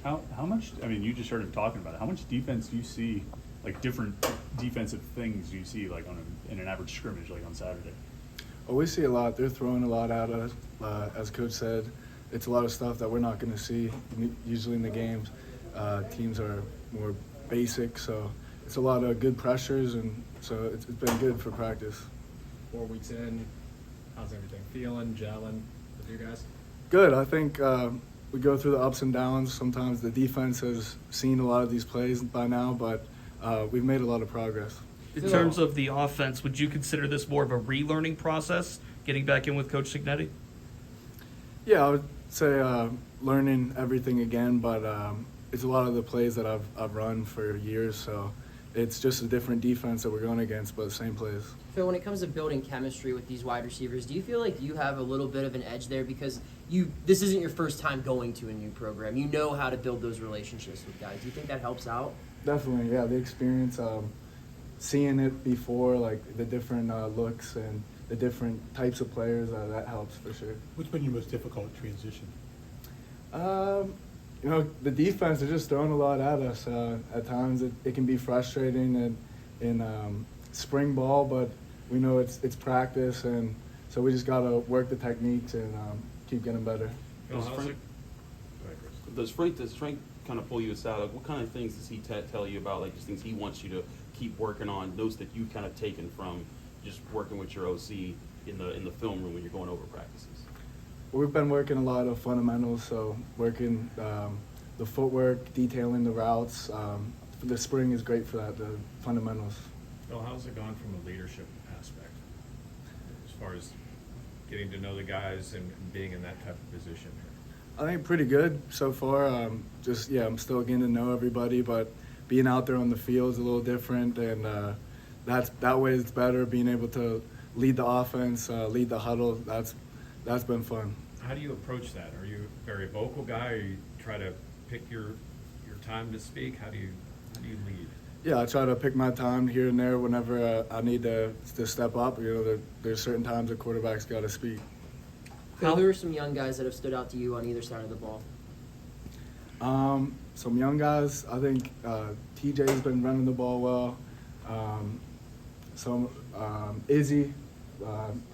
How much? I mean, you just heard him talking about it. How much defense do you see? Like different defensive things do you see like in an average scrimmage like on Saturday? Well, we see a lot. They're throwing a lot at us. As Coach said, it's a lot of stuff that we're not going to see usually in the games. Teams are more basic, so it's a lot of good pressures, and so it's been good for practice. 4 weeks in, how's everything feeling, gelling with you guys? Good. I think we go through the ups and downs. Sometimes the defense has seen a lot of these plays by now, but we've made a lot of progress. In terms of the offense, would you consider this more of a relearning process, getting back in with Coach Cignetti? Yeah, I would say learning everything again, but it's a lot of the plays that I've run for years, so it's just a different defense that we're going against, but the same plays. Phil, when it comes to building chemistry with these wide receivers, do you feel like you have a little bit of an edge there because this isn't your first time going to a new program? You know how to build those relationships with guys. Do you think that helps out? Definitely, yeah. The experience, seeing it before, like the different looks and the different types of players, that helps for sure. What's been your most difficult transition? The defense is just throwing a lot at us. At times it can be frustrating in spring ball, but we know it's practice, and so we just got to work the techniques and keep getting better. Does Frank kind of pull you aside? Like, what kind of things does he tell you about, like just things he wants you to keep working on, notes that you've kind of taken from just working with your OC in the film room when you're going over practices? We've been working a lot of fundamentals, so working the footwork, detailing the routes. The spring is great for that, the fundamentals. Phil, how's it gone from a leadership aspect as far as getting to know the guys and being in that type of position here? I think pretty good so far. I'm still getting to know everybody, but being out there on the field is a little different, and that way it's better. Being able to lead the offense, lead the huddle, that's been fun. How do you approach that? Are you a very vocal guy, or you try to pick your time to speak? How do you lead? Yeah, I try to pick my time here and there whenever I need to step up. There's certain times a quarterback's got to speak. Phil, who are some young guys that have stood out to you on either side of the ball? Some young guys, I think TJ's been running the ball well. Izzy,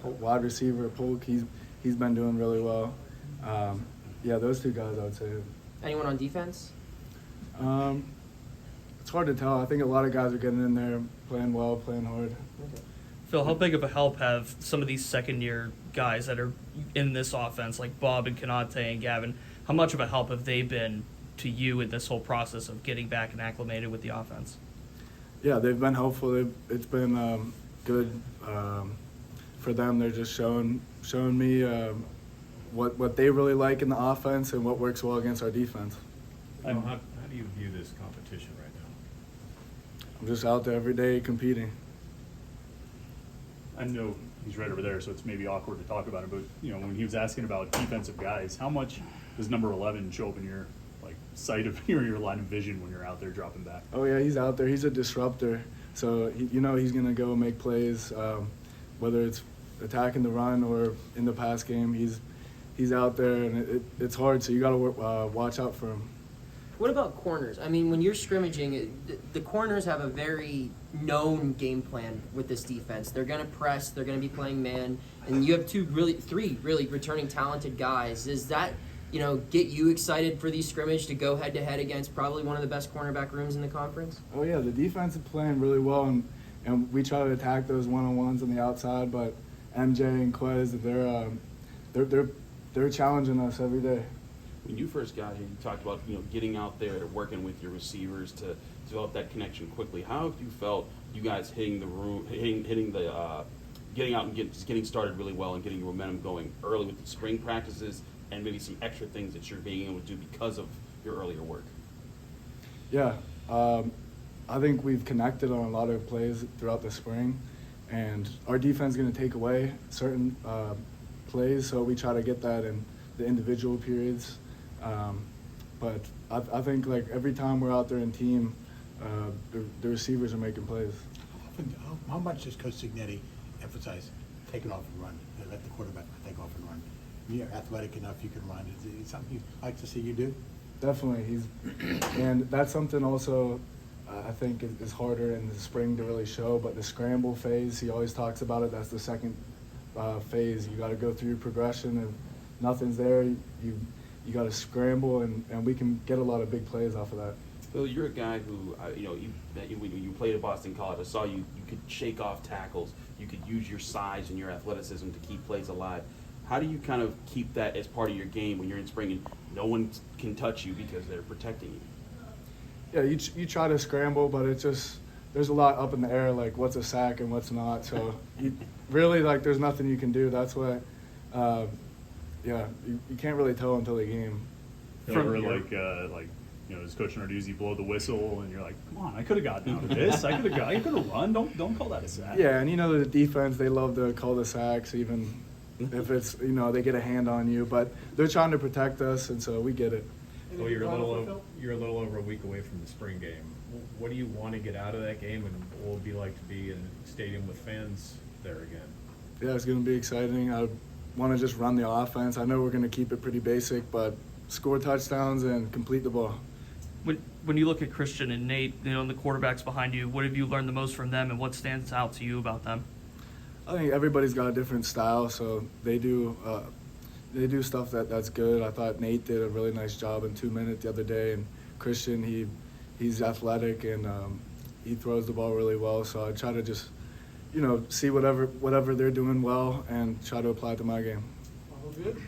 wide receiver, Polk, he's been doing really well. Those two guys I would say. Anyone on defense? It's hard to tell. I think a lot of guys are getting in there, playing well, playing hard. Okay. Phil, how big of a help have some of these second-year guys that are in this offense, like Bob and Cignetti and Gavin, how much of a help have they been to you in this whole process of getting back and acclimated with the offense? Yeah, they've been helpful. It's been good for them. They're just showing me what they really like in the offense and what works well against our defense. How do you view this competition right now? I'm just out there every day competing. I know he's right over there, so it's maybe awkward to talk about it. But when he was asking about defensive guys, how much does number 11 show up in your sight of your line of vision when you're out there dropping back? Oh yeah, he's out there. He's a disruptor, so he's gonna go make plays, whether it's attacking the run or in the pass game. He's out there, and it's hard. So you got to watch out for him. What about corners? I mean, when you're scrimmaging, the corners have a very known game plan with this defense. They're going to press. They're going to be playing man. And you have three really returning talented guys. Does that, get you excited for these scrimmage to go head-to-head against probably one of the best cornerback rooms in the conference? Oh, yeah. The defense is playing really well, and we try to attack those one-on-ones on the outside. But MJ and Quez, they're challenging us every day. When you first got here, you talked about getting out there, working with your receivers to develop that connection quickly. How have you felt you guys hitting the room, getting out and getting started really well and getting your momentum going early with the spring practices and maybe some extra things that you're being able to do because of your earlier work? Yeah, I think we've connected on a lot of plays throughout the spring, and our defense is going to take away certain plays, so we try to get that in the individual periods. But I think every time we're out there in team, the receivers are making plays. How much does Coach Cignetti emphasize taking off and run? Let the quarterback take off and run. You're athletic enough, you can run. Is it something you'd like to see you do? Definitely, and that's something also I think is harder in the spring to really show. But the scramble phase, he always talks about it. That's the second phase. You got to go through your progression, and nothing's there. You got to scramble, and we can get a lot of big plays off of that. Phil, you're a guy who, when you played at Boston College, I saw you could shake off tackles. You could use your size and your athleticism to keep plays alive. How do you kind of keep that as part of your game when you're in spring and no one can touch you because they're protecting you? Yeah, you try to scramble, but it's just there's a lot up in the air, like what's a sack and what's not. So really, there's nothing you can do. That's why, you can't really tell until the game. Or does Coach Narduzzi blow the whistle and you're like, come on, I could have gotten out of this. I could have run. Don't call that a sack. Yeah, and the defense, they love to call the sacks, even if it's they get a hand on you. But they're trying to protect us, and so we get it. Well, you're a little over a week away from the spring game. What do you want to get out of that game, and what will it be like to be in a stadium with fans there again? Yeah, it's going to be exciting. I want to just run the offense. I know we're going to keep it pretty basic, but score touchdowns and complete the ball. When you look at Christian and Nate, and the quarterbacks behind you, what have you learned the most from them, and what stands out to you about them? I think everybody's got a different style, so they do stuff that's good. I thought Nate did a really nice job in 2 minutes the other day, and Christian, he's athletic and he throws the ball really well. So I try to just see whatever they're doing well and try to apply it to my game. All good?